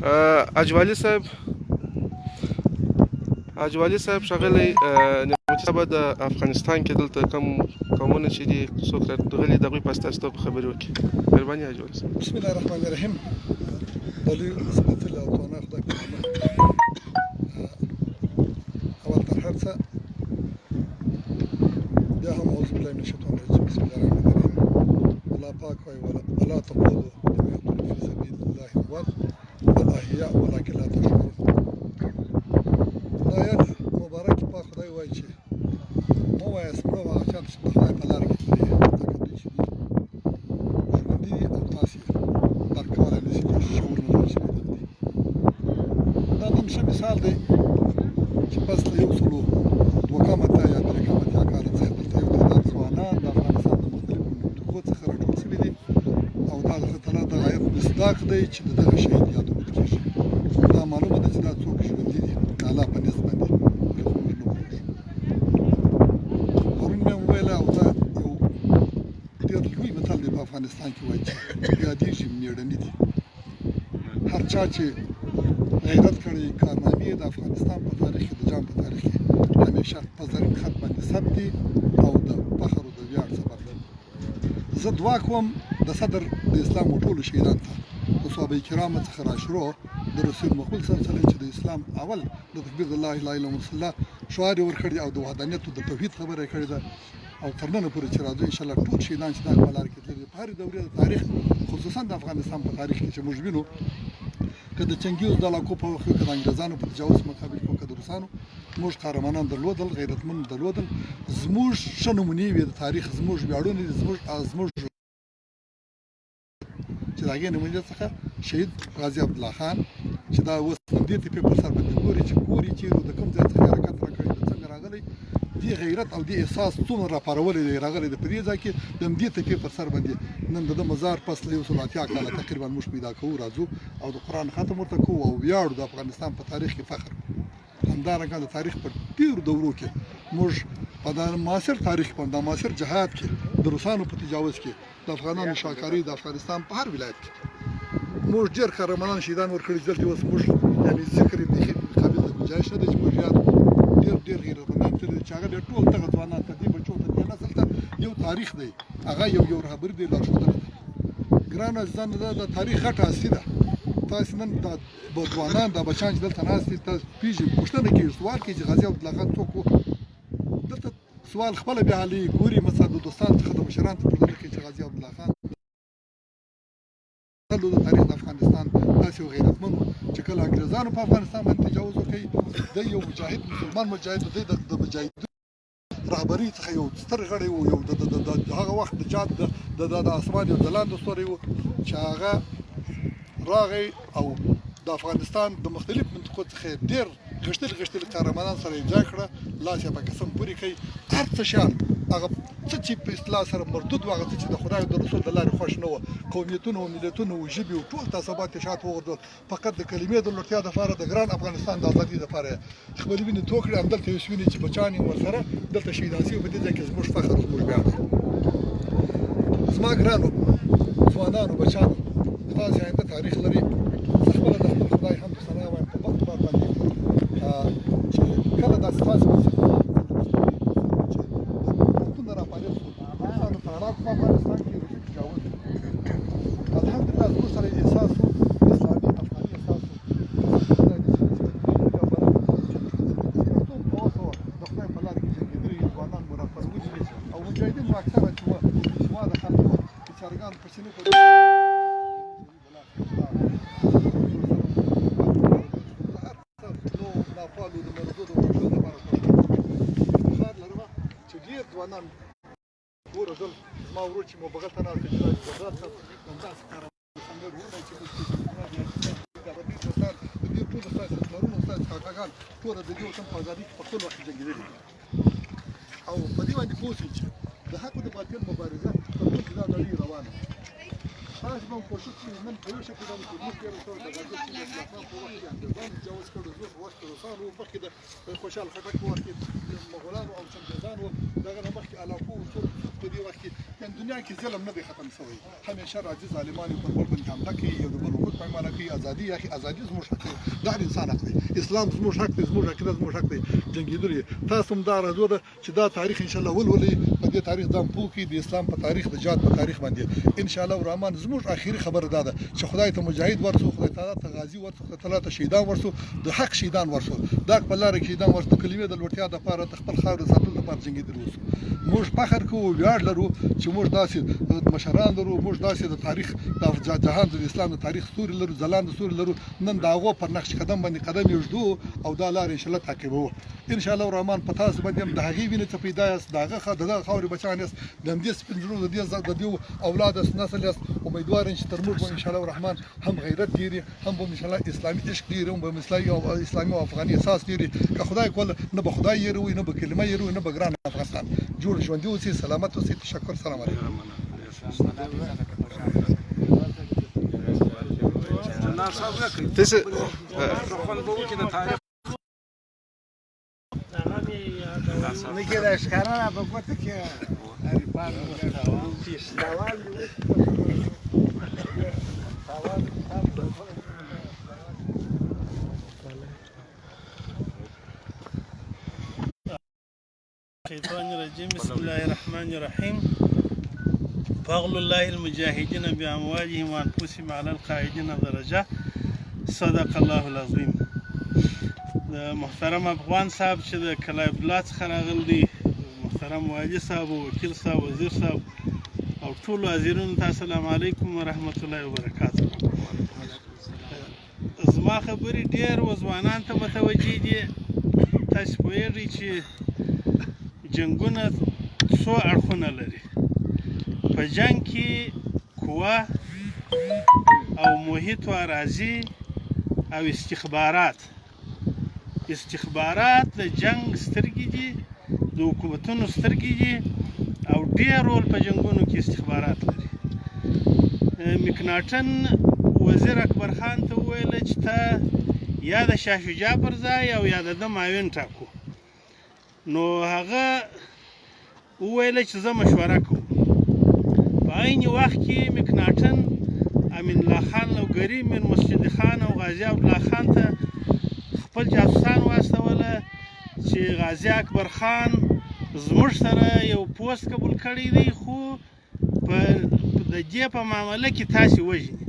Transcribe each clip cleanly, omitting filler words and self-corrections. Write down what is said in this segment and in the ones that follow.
اجوالي صاحب ښاغلی نعمتي صاحب د افغانستان کې دلته کوم قومونه چې دي څوک راغلي د هغوی په اساس ته خبرې وکړي. مهرباني اجوالي صاحب. بسم الله الرحمن الرحیم. د لوی سپېڅلي او توانه خدای په نامه اول تر هر څه بیا هم اعوذ بالله من الشیطان الرجیم. بسم الله الرحمن الرحیم. الله پاک وایي ولا تقولوا لمن يقتل في سبيل الله اموات بل احیاء ولکن لا تشعرون. دا آیت مبارک پاک خدای وایي چې مه وایاست مړه هغه چا ته چې د خدای په لاره کې تللي ځکه دوی چې دي ژوندي دي او تاسې درک کولی نه شي شعور نه لري چې لیدل دي. دا نن ښه مثال دی چې پس له 102 یا 3 کاله څخه دلته یو تعداد ځوانان د افغانستان د مختلفو منطقو څخه راټول شوي دي او دا د خدای دغه آیت مصداق دی چې د دغه شهید یاد وکړل کېږي. دا معلومه ده چې دا څوک ژوندي دي د الله په نسبت باندې پرون مې وویل او دا یو ډېر لوی متل دی په افغانستان کې وایي چې یادېږي مېړني دي. هر چا چې غیرت کړی کارنامې د افغانستان په تاریخ کې د جام په تاریخ کې همیشه په زرین خط باندې ثبت دي او د فخر او د ویاړ سبب دي. زه دعا کوم د صدر د اسلام ټولو شهیدانو ته د صحابه کرامو څخه راشروع د رسول مقبول صلی الله علیه وسلم چې د اسلام اول د تکبیر د لا اله الا الله شعار یې ورکړی او د وحدانیت او د توحید خبره یې کړې ده او تر ننه پورې چې راځو انشاءالله ټول شهیدان چې دا په لاره کې تللي په هرې دورې د تاریخ خصوصا د افغانستان په تاریخ کې چې موږ وینو که د چنګیز د علاقو په وخت کې که د انګریزانو په تجاوز مقابل کې که د روسانو موږ قهرمانان درلودل غیرتمن درلودل زموږ ښه نمونې وې د تاریخ زموږ ویاړونه دي زموږ چې د هغې نمونې څخه شهید غازي عبدالله خان چې دا اوس د دې تپې پر سر باندې ګوري چې کور یې چېرې د کوم ځای څخه حرکت راکړی د څنګه راغلی دې غیرت او دې احساس څومره راپارولی دی راغلی د په دې ځای کې د همدې تپې پر سر باندې نن د ده مزار پس له 180 کاله تقریبا موږ پیدا کوو راځو او د قرآن ختم ورته کوو او ویاړو د افغانستان په تاریخ کې فخر همدارنګه د تاریخ په ډېرو دورو کې موږ په دا معاصر تاریخ په دا معاصر جهاد کې د روسانو په تجاوز کې د افغانانو شاکاري د افغانستان په هر ولایت کې موږ ډېر قهرمانان شهیدان ورکړي دي. دلته اوس موږ یعنې ذکر یې بیخي قابل د ګنجایش نه دی چې موږ یاد ډېر غیرتمندان تللي دي چې هغه بیا ټول دغه ځوانان ته دې بچو ته دې نسل ته یو تاریخ دی هغه یو رهبري دی لارښودنه ده. ګرانو عزیزانو دا د تاریخ غټه هستي ده. تاسې نن دا ځوانان دا بچیان چې دلته ناست دي تاسو پېژنئ پوښتنه کوي سوال کوي چې غازي عبدالله خان څوک و. دلته سوال خپله بیا حلوي ګوري مثلا د دوستانو څخه د مشرانو ته پوښتنه کوي چې غازي عبدالله خان د تاریخ د افغانستان داسې یو غیرتمن و چې کله انګریزانو په افغانستان باندې تجاوز وکړي دی یو مجاهد مسلمان مجاهد و دی د مجاهدینو رهبرۍ څخه یو ستر غړی و یو د هغه وخت د جاد د اسمان یو ځلانده ستوری و چې هغه راغی او د افغانستان د مختلف منطقو څخه ډېر غښتلي قهرمانان سره یې ځای کړه لاس یې په قسم پورې کوي هر څه شیان هغه څه چې په اصطلاح سره مردود و هغه څه چې د خدای او د رسول د لارې خوښ نه وه قومیتونه و ملتونه و ژبې و ټول تعصبات یې شاته وغورځول فقط د کلمې د لوړتیا دپاره د ګران افغانستان د ازادۍ دپاره یې خپلې وینې توی کړې همدلته اوس وینئ چې بچیان یې ورسره دلته شهیدان شوي په دې ځای کې زموږ فخر زموږ ویاړ دی. زما ګرانو ځوانانو بچیانو ستاسې آینده تاریخ لري. زه خپله د خپل خدای حمد و ثنا وایم په وخت باندې چې کله داسې تاسې په افغانستان کې روسي تجاوز الحمدلله زموږ سره احساس و اسلامي افغاني احساس و د خدای په لاره کې جنګېدلي ځوانان مو راپرولي دي او مجاهدین مو اکثره چې وه بېسواده خلک وه بیچارګان په سینې په ناپالو د مرضو د وژلو لپاره بخار لرمه چې ډېر ځوانان ګوره زه زما ورور چې مو بغل ته ناست دی چې دا ګلداد صاحب همداسې کارمانده وروڼه چې د دې ټولو ستاسې پلرونو ستاسې کاکاګان ټوله د دې وطن په ازادۍ کې په خپل وخت کې جنګېدلي دي او په دې باندې پوه شئ چې د حق او د باطل مبارزه په ټول کې دا نړۍ روانه تاسو به کوشش کوئ نن په یو شکل باندې موږ یې ورته د غزل په وخت کې انګریزان جواز کړو زه وخت روسانو مخکې د خوشحال خټک په وخت کې مغولانو او چنګیزانو دغه نه مخکې علاقو ټول په دې وخت کې دنیا کې ظلم نه دی ختم شوی همیشه راځي ظالمان پر بل باندې حمله کوي یو د بل حقوق پایماله کوي ازادي یا ازادي زموږ حق دی دا انسان حق دی اسلام زموږ حق دی زموږ عقیده زموږ حق دی جنګېدلو تاسو هم دا راځو ده چې دا تاریخ ان شاء الله ولولئ په دې تاریخ ځان پوه کړئ د اسلام په تاریخ د جهاد په تاریخ باندې ان شاء الله الرحمن زموږ اخري خبره دا ده چې خدای ته مجاهد ورسو خدای تعالی ته غازی ورسو خدای تعالی ته شهیدان ورسو د حق شهیدان ورسو دا په لاره کې شهیدان ورسو کلمې د لوړتیا د لپاره د خپل خاور ساتلو لپاره جنګېدل وسو موږ فخر کوو ویاړ لرو چې موږ داسې مشران لرو موږ داسې د تاریخ د جهان د اسلام د تاریخ ستوري لرو ځلانده ستوري لرو نن د هغو پر نقش قدم باندې قدم ایږدو او دا لار ان شاء الله تعقیبوو ان شاء الله الرحمن په تاسو باندې هم د هغې وینې څه پیدا یاست د هغه دغه خاورې بچیان یاست د همدې سپین زړونو د دې اولاد یاست نسل یاست امیدوار یم چې تر موږ به ان شاء الله الرحمن هم غیرت ډېري هم به ان شاء الله اسلامي عشق ډېري هم به اسلامي او افغاني احساس ډېري که خدای کول نه به خدای یېروي نه به کلمه یېروي نه به ګران افغانستان جوړ ژوندي اوسئ سلامت اوسئ تشکر سلام علیکم نگیره اشکره را بگوته که الشيطان الرجيم بسم الله الرحمن الرحيم فضل الله المجاهدين بأموالهم وأنفسهم على القاعدين درجة صدق الله العظيم محترم افغان صاحب چې د کلای عبدالله څخه راغلی دی محترم والي صاحب وکیل صاحب وزیر صاحب او ټولو حاضرینو ته السلام علیکم ورحمت الله وبرکاته زما خبرې ډېر وځوانان ته متوجه دي تاسو پوهېږئ چې جنګونه څو اړخونه لري په جنګ کې قوه او محیط و اراضي او استخبارات د جنګ سترګې دي د حکومتونو سترګې دي او ډېر رول په جنګونو کې استخبارات لري مکناټن وزیر اکبر خان ته وویل چې ته یا د شاه شجاع پر ځای او یا د ده معاون ټاکو نو هغه وویل چې زه مشوره کوم په عین وخت کې مکناټن امین الله خان لوګري میر مسجد خان او غازي عبدالله خان ته خپل جاسوسان واستوله چې غازي اکبر خان زموږ سره یو پوسټ قبول کړی دی خو په د دې په معامله کې تاسې وژني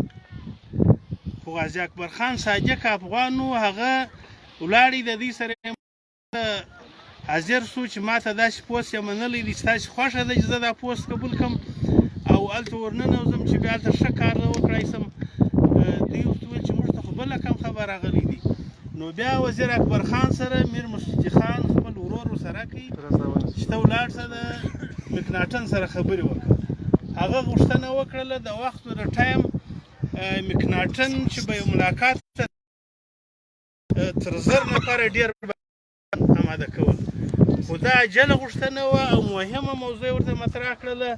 خو غازي اکبر خان صادق افغان و هغه ولاړی د دې سره حاضر شو چې ما ته داسې پوسټ یې منلی دی چې تاسې خوښه ده چې زه دا پوسټ قبول کړم او هلته ورننوځم چې بیا هلته ښه کار وکړی سم دوی ورته وویل چې موږ ته خو بله کم خبر راغلی دی نو بیا وزیر اکبر خان سره میر مشتي خان خپل ورور ورسره کوي چې ته ولاړ شه د مکناټن سره خبرې وکړه هغه غوښتنه وکړله د وخت د ټایم مکناټن چې به یو ملاقات تر 1000 نفره ډېر آماده کول خو دا عجله غوښتنه وه او مهمه موضوع یې ورته مطرح کړله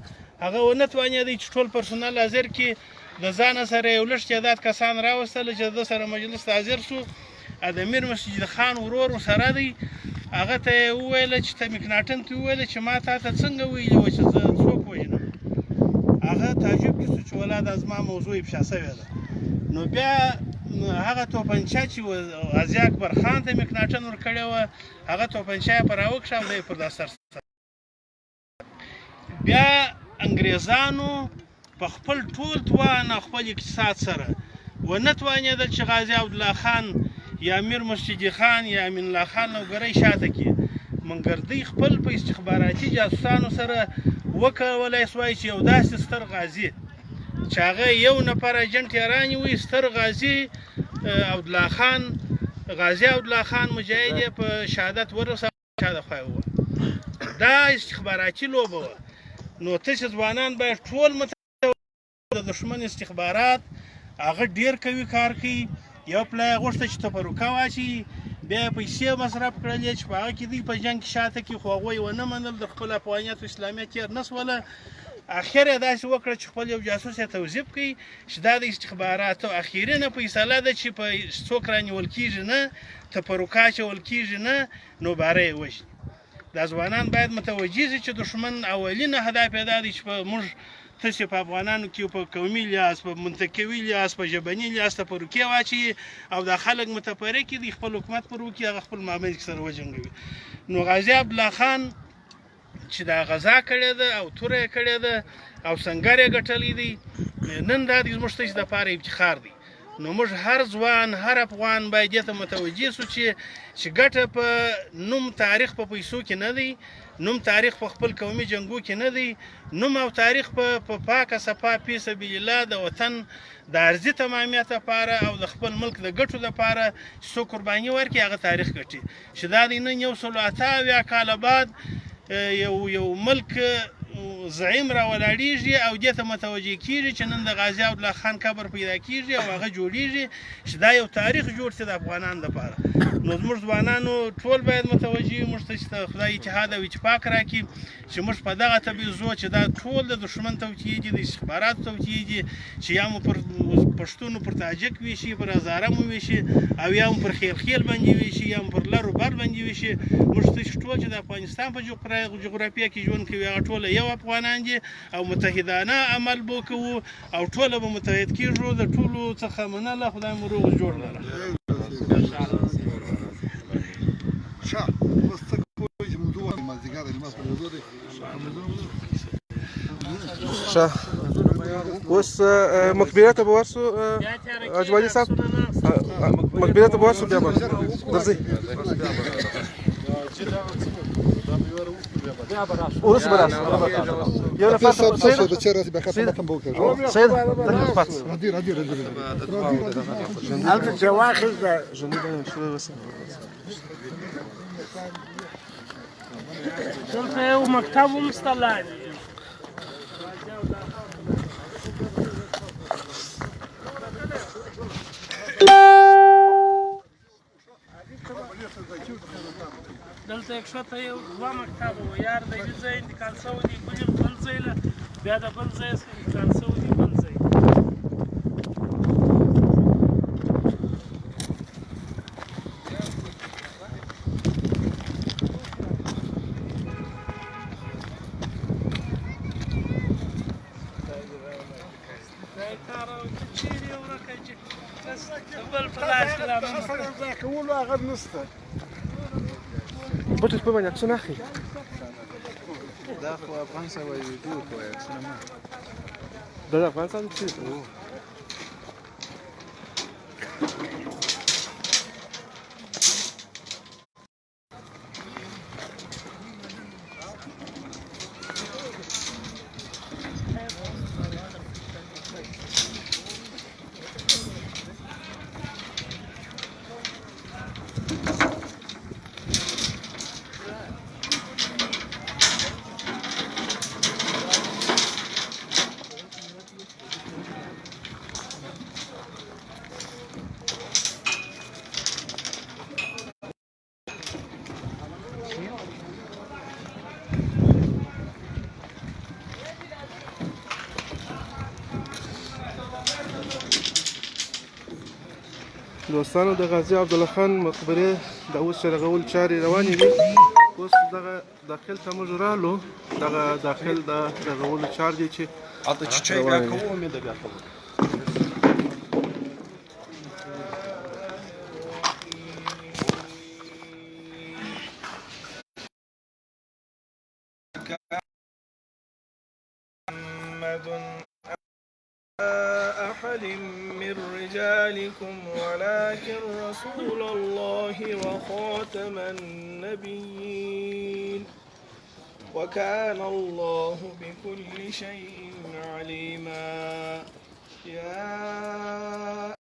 هغه ونه توانېدی چې ټول پرسونل حاضر کړي د ځانه سره یو لږ تعداد کسان راوستله چې د سره مجلس ته حاضر شو د امیر مسجد خان ورور ورسره دی هغه ته یې وویله چې ته مکناټن ته وویله چې ما تا ته څنګه ویلي وه چې زه څوک وژنم هغه تعجب کې شو چې ولا دا زما موضوع افشا شوې ده نو بیا هغه توپنچه چې غازي اکبر خان ته مکناټن ورکړې وه هغه توپنچه یې په راوکښه او دی یې پر داستر بیا انګریزانو په خپل ټول توان او خپل اقتصاد سره ونه توانېدل چې غازي عبدالله خان یا امیر مسجد خان یا امین الله خان لوګری شاته کړي مګر دوی خپل په استخباراتي جاسوسانو سره وکولی سوای چې یو داسې ستر غازي چې هغه یو نفر اجنټ یې رانیوي ستر غازي عبدالله خان مجاهد یې په شهادت ورساوه چا د خوا ووه دا استخباراتي لوبه وه نو تاسې ځوانان باید ټول د دښمن استخبارات هغه ډېر قوي کار کوي یو پله یې غوښته چې تفرقه واچوي بیا یې پیسې مصرف کړلې چې په هغه کې دوی په جنګ کې شاته کړي خو هغوی ونه منل د خپل افغانیت او اسلامیت تېر نه شوله اخر یې داسې وکړه چې خپل یو جاسوس یې توظیف کړي چې دا د استخباراتو اخرینه فیصله ده چې په څوک رانیول کېږي نه تفرقه اچول کېږي نه نو باره یې وژني. دا ځوانان باید متوجه شي چې دښمن اولینه هدف یې دا دی چې موږ تاسې په افغانانو کې په قومي لحاظ په منطقوي لحاظ په ژبني لحاظ تفرقې واچوي او دا خلک متفرق دي خپل حکومت پر وکړي هغه خپل مابین کې سره وجنګوي. نو غازي عبدالله خان چې دا غزا کړې ده او توره یې کړې ده او سنګر یې ګټلی دی نن دا زموږ ته دپاره افتخار دی. نو موږ هر ځوان هر افغان باید دې ته متوجه سو چې ګټه په نوم تاریخ په پیسو کې نه دی، نوم تاریخ په خپل قومي جنګو کې نه دی، نوم او تاریخ په پاکه صفا فی سبیل الله د وطن د ارضي تمامیت لپاره او د خپل ملک د ګټو لپاره چې څوک قرباني ورکړي هغه تاریخ ګټي. چې دا دی نن 178 کاله بعد یو ملک زعیم را ولاړیږي او دې ته متوجه کیږي چې نن د غازي عبدالله خان قبر پیدا کیږي او هغه جوړیږي چې دا یو تاریخ جوړ شي د افغانانو لپاره. نو زموږ ځوانانو ټول باید متوجه موږ ته چې خدای اتحاد او اتفاق راکړي چې موږ په دغه طبیعي ځو چې دا ټول د دښمن توطیې دي د استخباراتو توطیې دي چې یا مو پر پښتون پر تاجک ویشي پر هزاره مو ویشي او یا مو پر خیل باندې ویشي یا مو پر لر و بر باندې ویشي. موږ ته ټول چې د افغانستان په جغرافیه کې ژوند کوي هغه ټول یو افغانان دي او متحدانه عمل به کوو او ټول به متحد کیږو د ټولو څخه مننه. خدای مو روغ جوړ لره. اوس مقبره ته به ورسو اجوالي صاحب مقبره ته به ورسو بیا به درځئ ورس به راسو یو نفر سید هلته چې واخیسته دلته یو مکتب هم شته لاندې دلته ښکته یو دوه مکتبه وو یار د یوه ځای انتقال شوی دی بل ځای له بیا د بل ځای څخه انتقال شوی دی بل ځای. بل په لاس کې لا کولو هغه نشته. بوتل په باندې عکسونه اخلي دا خو افغان سره ویډیو کوي عکسونه ما دا د افغانستان چې دوستانو د غازي عبدالله خان مقبرې د اوس رغول چارې روانې دي. اوس دغه داخل ته موږ رالو دغه داخل د رغولو چار دی چې أحد من رجالكم ولكن رسول الله وخاتم النبيين وكان الله بكل شيء عليم.